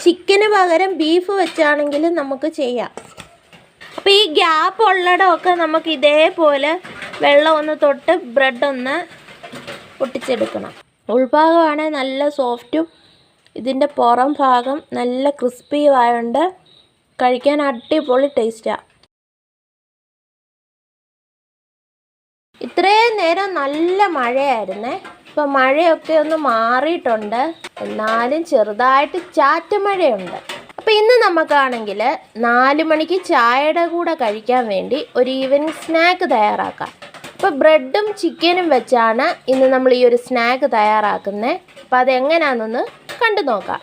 ചിക്കന് പകരം ബീഫ് വെച്ചാണെങ്കിലും നമുക്ക് ചെയ്യാം. അപ്പോൾ ഈ ഗ്യാപ്പ് ഉള്ളിടമൊക്കെ നമുക്ക് ഇതേപോലെ വെള്ളം ഒന്ന് തൊട്ട് ബ്രെഡ് ഒന്ന് പൊട്ടിച്ചെടുക്കണം. ഉൾഭാഗമാണെങ്കിൽ നല്ല സോഫ്റ്റും ഇതിൻ്റെ പുറം ഭാഗം നല്ല ക്രിസ്പിയും ആയതുകൊണ്ട് കഴിക്കാൻ അടിപൊളി ടേസ്റ്റാണ്. ഇത്രയും നേരം നല്ല മഴയായിരുന്നേ. ഇപ്പോൾ മഴയൊക്കെ ഒന്ന് മാറിയിട്ടുണ്ട്, എന്നാലും ചെറുതായിട്ട് ചാറ്റ മഴയുണ്ട്. അപ്പോൾ ഇന്ന് നമുക്കാണെങ്കിൽ 4 മണിക്ക് ചായയുടെ കൂടെ കഴിക്കാൻ വേണ്ടി ഒരു ഈവനിങ് സ്നാക്ക് തയ്യാറാക്കാം. അപ്പോൾ ബ്രെഡും ചിക്കനും വെച്ചാണ് ഇന്ന് നമ്മൾ ഈ ഒരു സ്നാക്ക് തയ്യാറാക്കുന്നത്. അപ്പോൾ അതെങ്ങനെയാണെന്നൊന്ന് കണ്ടു നോക്കാം.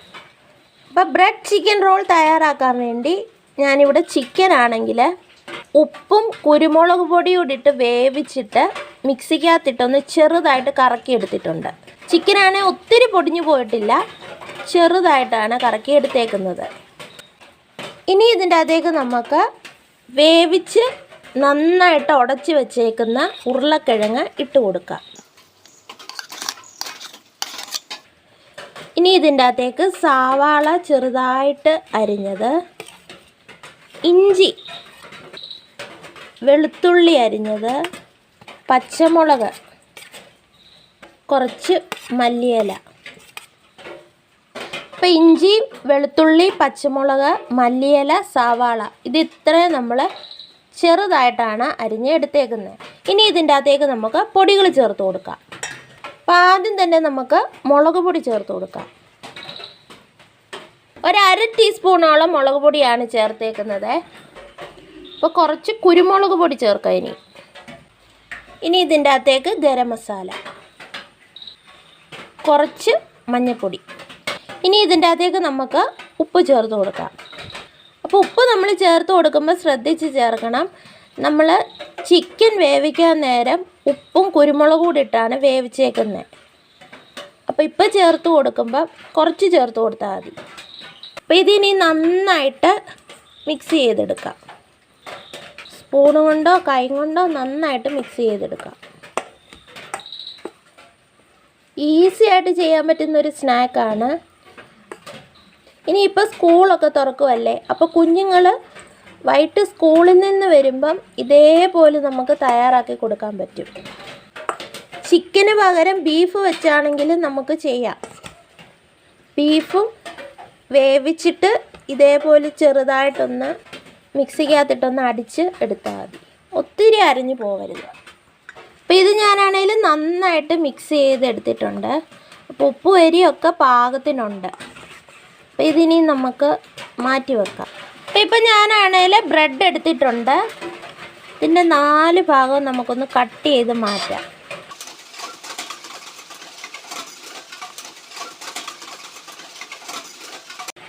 അപ്പോൾ ബ്രെഡ് ചിക്കൻ റോൾ തയ്യാറാക്കാൻ വേണ്ടി ഞാനിവിടെ ചിക്കൻ ആണെങ്കിൽ ഉപ്പും കുരുമുളക് പൊടിയും ഇട്ട് വേവിച്ചിട്ട് മിക്സിക്കകത്തിട്ടൊന്ന് ചെറുതായിട്ട് കറക്കി എടുത്തിട്ടുണ്ട്. ചിക്കനാണെങ്കിൽ ഒത്തിരി പൊടിഞ്ഞു പോയിട്ടില്ല, ചെറുതായിട്ടാണ് കറക്കി എടുത്തേക്കുന്നത്. ഇനി ഇതിൻ്റെ അകത്തേക്ക് നമുക്ക് വേവിച്ച് നന്നായിട്ട് ഉടച്ച് വെച്ചേക്കുന്ന ഉരുളക്കിഴങ്ങ് ഇട്ട് കൊടുക്കാം. ഇനി ഇതിൻ്റെ അകത്തേക്ക് സവാള ചെറുതായിട്ട് അരിഞ്ഞത്, ഇഞ്ചി, വെളുത്തുള്ളി അരിഞ്ഞത്, പച്ചമുളക്, കുറച്ച് മല്ലിയില. അപ്പോൾ ഇഞ്ചി, വെളുത്തുള്ളി, പച്ചമുളക്, മല്ലിയില, സവാള ഇത് ഇത്രയും നമ്മൾ ചെറുതായിട്ടാണ് അരിഞ്ഞ് എടുത്തേക്കുന്നത്. ഇനി ഇതിൻ്റെ അകത്തേക്ക് നമുക്ക് പൊടികൾ ചേർത്ത് കൊടുക്കാം. അപ്പോൾ ആദ്യം തന്നെ നമുക്ക് മുളക് പൊടി ചേർത്ത് കൊടുക്കാം. ഒരു 1/2 ടീസ്പൂണോളം മുളക് പൊടിയാണ് ചേർത്തേക്കുന്നത്. അപ്പോൾ കുറച്ച് കുരുമുളക് പൊടി ചേർക്കാം. ഇനി ഇതിൻ്റെ അകത്തേക്ക് ഗരം മസാല, കുറച്ച് മഞ്ഞൾപ്പൊടി. ഇനി ഇതിൻ്റെ അകത്തേക്ക് നമുക്ക് ഉപ്പ് ചേർത്ത് കൊടുക്കാം. അപ്പോൾ ഉപ്പ് നമ്മൾ ചേർത്ത് കൊടുക്കുമ്പോൾ ശ്രദ്ധിച്ച് ചേർക്കണം. നമ്മൾ ചിക്കൻ വേവിക്കാൻ നേരം ഉപ്പും കുരുമുളകും കൂടി ഇട്ടാണ് വേവിച്ചേക്കുന്നത്. അപ്പോൾ ഇപ്പോൾ ചേർത്ത് കൊടുക്കുമ്പോൾ കുറച്ച് ചേർത്ത് കൊടുത്താൽ മതി. അപ്പോൾ ഇതിനി നന്നായിട്ട് മിക്സ് ചെയ്തെടുക്കാം. സ്പൂൺ കൊണ്ടോ കൈ കൊണ്ടോ നന്നായിട്ട് മിക്സ് ചെയ്തെടുക്കാം. ഈസി ആയിട്ട് ചെയ്യാൻ പറ്റുന്നൊരു സ്നാക്കാണ്. ഇനിയിപ്പോൾ സ്കൂളൊക്കെ തുറക്കുമല്ലേ, അപ്പോൾ കുഞ്ഞുങ്ങൾ വൈകിട്ട് സ്കൂളിൽ നിന്ന് വരുമ്പം ഇതേപോലെ നമുക്ക് തയ്യാറാക്കി കൊടുക്കാൻ പറ്റും. ചിക്കന് പകരം ബീഫ് വെച്ചാണെങ്കിലും നമുക്ക് ചെയ്യാം. ബീഫും വേവിച്ചിട്ട് ഇതേപോലെ ചെറുതായിട്ടൊന്ന് മിക്സിക്കകത്തിട്ടൊന്ന് അടിച്ച് എടുത്താൽ മതി, ഒത്തിരി അരിഞ്ഞു പോകരുത്. അപ്പോൾ ഇത് ഞാനാണെങ്കിലും നന്നായിട്ട് മിക്സ് ചെയ്തെടുത്തിട്ടുണ്ട്. അപ്പോൾ ഉപ്പും എരിയൊക്കെ പാകത്തിനുണ്ട്. അപ്പോൾ ഇതിനി നമുക്ക് മാറ്റി വെക്കാം. അപ്പോൾ ഇപ്പോൾ ഞാനാണെങ്കിൽ ബ്രെഡ് എടുത്തിട്ടുണ്ട്. ഇതിൻ്റെ 4 ഭാഗവും നമുക്കൊന്ന് കട്ട് ചെയ്ത് മാറ്റാം.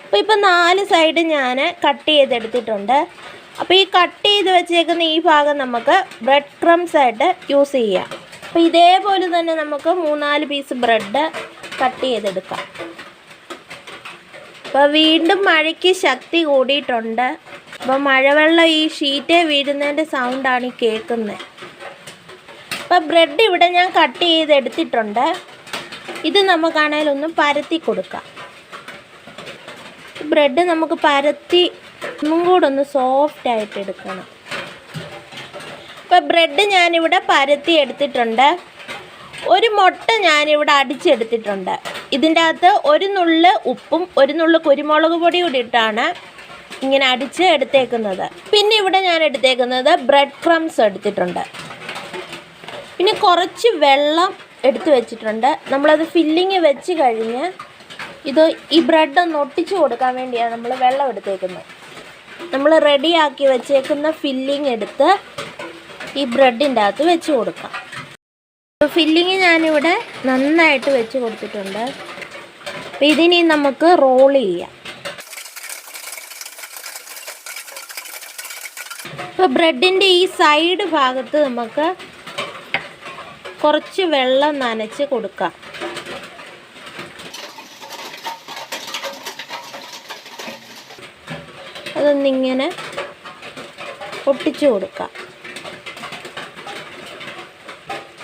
അപ്പോൾ ഇപ്പോൾ 4 സൈഡ് ഞാൻ കട്ട് ചെയ്തെടുത്തിട്ടുണ്ട്. അപ്പോൾ ഈ കട്ട് ചെയ്ത് വെച്ചേക്കുന്ന ഈ ഭാഗം നമുക്ക് ബ്രെഡ് ക്രംസ് ആയിട്ട് യൂസ് ചെയ്യാം. അപ്പോൾ ഇതേപോലെ തന്നെ നമുക്ക് 3-4 പീസ് ബ്രെഡ് കട്ട് ചെയ്തെടുക്കാം. അപ്പോൾ വീണ്ടും മഴയ്ക്ക് ശക്തി കൂടിയിട്ടുണ്ട്. അപ്പോൾ മഴവെള്ളം ഈ ഷീറ്റേ വീഴുന്നതിൻ്റെ സൗണ്ടാണ് ഈ കേൾക്കുന്നത്. അപ്പോൾ ബ്രെഡ് ഇവിടെ ഞാൻ കട്ട് ചെയ്തെടുത്തിട്ടുണ്ട്. ഇത് നമുക്കാണെങ്കിൽ ഒന്ന് പരത്തി കൊടുക്കാം. ബ്രെഡ് നമുക്ക് പരത്തി ഒന്നും കൂടെ ഒന്ന് സോഫ്റ്റായിട്ട് എടുക്കണം. അപ്പോൾ ബ്രെഡ് ഞാനിവിടെ പരത്തി എടുത്തിട്ടുണ്ട്. ഒരു മുട്ട ഞാനിവിടെ അടിച്ചെടുത്തിട്ടുണ്ട്. ഇതിൻ്റെ അകത്ത് 1 നുള്ള് ഉപ്പും 1 നുള്ള് കുരുമുളക് പൊടി കൂടി ഇട്ടാണ് ഇങ്ങനെ അടിച്ച് എടുത്തേക്കുന്നത്. പിന്നെ ഇവിടെ ഞാൻ എടുത്തേക്കുന്നത് ബ്രെഡ് ക്രംസ് എടുത്തിട്ടുണ്ട്. പിന്നെ കുറച്ച് വെള്ളം എടുത്ത് വെച്ചിട്ടുണ്ട്. നമ്മളത് ഫില്ലിങ് വെച്ച് കഴിഞ്ഞ് ഈ ബ്രെഡ് ഒന്ന് ഒട്ടിച്ച് കൊടുക്കാൻ വേണ്ടിയാണ് നമ്മൾ വെള്ളം എടുത്തേക്കുന്നത്. നമ്മൾ റെഡിയാക്കി വെച്ചേക്കുന്ന ഫില്ലിങ് എടുത്ത് ഈ ബ്രെഡിൻ്റെ അകത്ത് വെച്ച് കൊടുക്കാം. ഫില്ലിങ് ഞാനിവിടെ നന്നായിട്ട് വെച്ച് കൊടുത്തിട്ടുണ്ട്. അപ്പോൾ ഇതിനി നമുക്ക് റോൾ ചെയ്യാം. ഇപ്പോൾ ബ്രെഡിൻ്റെ ഈ സൈഡ് ഭാഗത്ത് നമുക്ക് കുറച്ച് വെള്ളം നനച്ച് കൊടുക്കാം. അതൊന്നിങ്ങനെ ഒട്ടിച്ചു കൊടുക്കാം.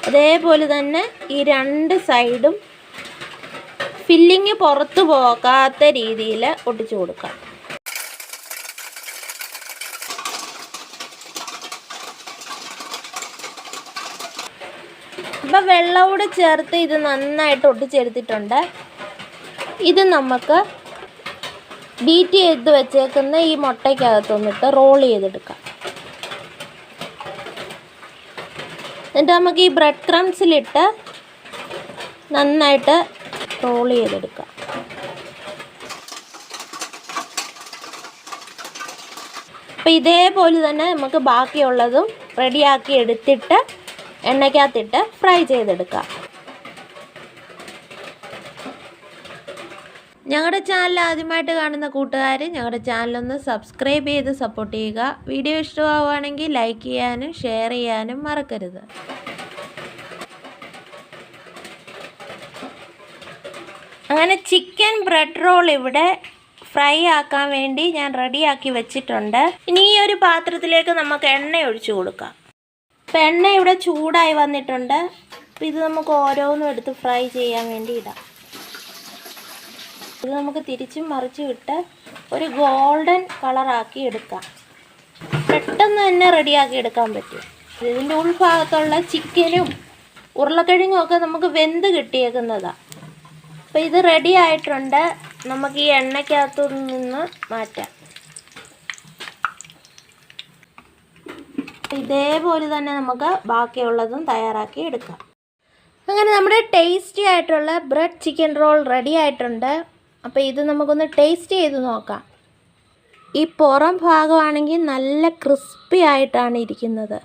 അതേപോലെ തന്നെ ഈ 2 സൈഡും ഫില്ലിങ് പുറത്ത് പോകാത്ത രീതിയിൽ ഒട്ടിച്ചു കൊടുക്കാം. ഇപ്പം വെള്ളം കൂടെ ചേർത്ത് ഇത് നന്നായിട്ട് ഒട്ടിച്ചെടുത്തിട്ടുണ്ട്. ഇത് നമുക്ക് ബീറ്റ് ചെയ്ത് വെച്ചേക്കുന്ന ഈ മുട്ടയ്ക്കകത്തൊന്നിട്ട് റോൾ ചെയ്തെടുക്കാം. എന്നിട്ട് നമുക്ക് ഈ ബ്രെഡ് ക്രംസിലിട്ട് നന്നായിട്ട് റോൾ ചെയ്തെടുക്കാം. അപ്പോൾ ഇതേപോലെ തന്നെ നമുക്ക് ബാക്കിയുള്ളതും റെഡിയാക്കി എടുത്തിട്ട് എണ്ണയ്ക്കകത്തിട്ട് ഫ്രൈ ചെയ്തെടുക്കാം. ഞങ്ങളുടെ ചാനൽ ആദ്യമായിട്ട് കാണുന്ന കൂട്ടുകാർ ഞങ്ങളുടെ ചാനലൊന്ന് സബ്സ്ക്രൈബ് ചെയ്ത് സപ്പോർട്ട് ചെയ്യുക. വീഡിയോ ഇഷ്ടമാവുകയാണെങ്കിൽ ലൈക്ക് ചെയ്യാനും ഷെയർ ചെയ്യാനും മറക്കരുത്. അങ്ങനെ ചിക്കൻ ബ്രെഡ് റോൾ ഇവിടെ ഫ്രൈ ആക്കാൻ വേണ്ടി ഞാൻ റെഡിയാക്കി വെച്ചിട്ടുണ്ട്. ഇനി ഈ ഒരു പാത്രത്തിലേക്ക് നമുക്ക് എണ്ണ ഒഴിച്ചു കൊടുക്കാം. ഇപ്പം എണ്ണ ഇവിടെ ചൂടായി വന്നിട്ടുണ്ട്. അപ്പോൾ ഇത് നമുക്ക് ഓരോന്നും എടുത്ത് ഫ്രൈ ചെയ്യാൻ വേണ്ടി ഇടാം. ഇത് നമുക്ക് തിരിച്ചും മറിച്ചും ഇട്ട് ഒരു ഗോൾഡൻ കളറാക്കി എടുക്കാം. പെട്ടെന്ന് തന്നെ റെഡിയാക്കി എടുക്കാൻ പറ്റും. ഇതിൻ്റെ ഉൾഭാഗത്തുള്ള ചിക്കനും ഉരുളക്കിഴങ്ങും ഒക്കെ നമുക്ക് വെന്ത് കിട്ടിയേക്കുന്നതാണ്. അപ്പോൾ ഇത് റെഡി ആയിട്ടുണ്ട്. നമുക്ക് ഈ എണ്ണയ്ക്കകത്തു നിന്ന് മാറ്റാം. ഇതേപോലെ തന്നെ നമുക്ക് ബാക്കിയുള്ളതും തയ്യാറാക്കി എടുക്കാം. അങ്ങനെ നമ്മുടെ ടേസ്റ്റി ആയിട്ടുള്ള ബ്രെഡ് ചിക്കൻ റോൾ റെഡി ആയിട്ടുണ്ട്. അപ്പോൾ ഇത് നമുക്കൊന്ന് ടേസ്റ്റ് ചെയ്ത് നോക്കാം. ഈ പുറം ഭാഗമാണെങ്കിൽ നല്ല ക്രിസ്പി ആയിട്ടാണ് ഇരിക്കുന്നത്.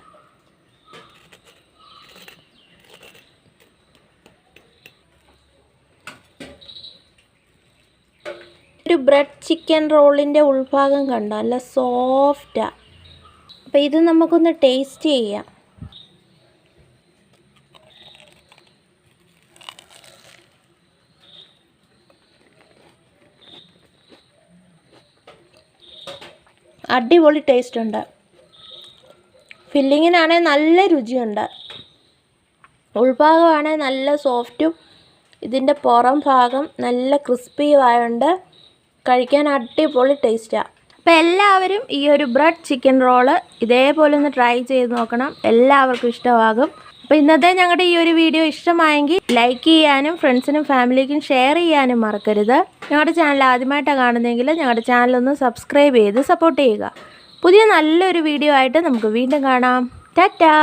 ഒരു ബ്രെഡ് ചിക്കൻ റോളിൻ്റെ ഉൾഭാഗം കണ്ടോ, നല്ല സോഫ്റ്റാണ്. അപ്പോൾ ഇത് നമുക്കൊന്ന് ടേസ്റ്റ് ചെയ്യാം. അടിപൊളി ടേസ്റ്റ് ഉണ്ട്. ഫില്ലിങ്ങിനാണെങ്കിൽ നല്ല രുചിയുണ്ട്. ഉൾഭാഗമാണെങ്കിൽ നല്ല സോഫ്റ്റും ഇതിൻ്റെ പുറം ഭാഗം നല്ല ക്രിസ്പിയും ആയതുകൊണ്ട് കഴിക്കാൻ അടിപൊളി ടേസ്റ്റാണ്. അപ്പോൾ എല്ലാവരും ഈ ഒരു ബ്രെഡ് ചിക്കൻ റോള് ഇതേപോലെ ഒന്ന് ട്രൈ ചെയ്ത് നോക്കണം. എല്ലാവർക്കും ഇഷ്ടമാകും. അപ്പോൾ ഇന്നത്തെ ഞങ്ങളുടെ ഈ ഒരു വീഡിയോ ഇഷ്ടമായെങ്കിൽ ലൈക്ക് ചെയ്യാനും ഫ്രണ്ട്സിനും ഫാമിലിക്കും ഷെയർ ചെയ്യാനും മറക്കരുത്. ഞങ്ങളുടെ ചാനൽ ആദ്യമായിട്ടാണ് കാണുന്നതെങ്കിൽ ഞങ്ങളുടെ ചാനലൊന്ന് സബ്സ്ക്രൈബ് ചെയ്ത് സപ്പോർട്ട് ചെയ്യുക. പുതിയ നല്ലൊരു വീഡിയോ ആയിട്ട് നമുക്ക് വീണ്ടും കാണാം. ടാറ്റാ.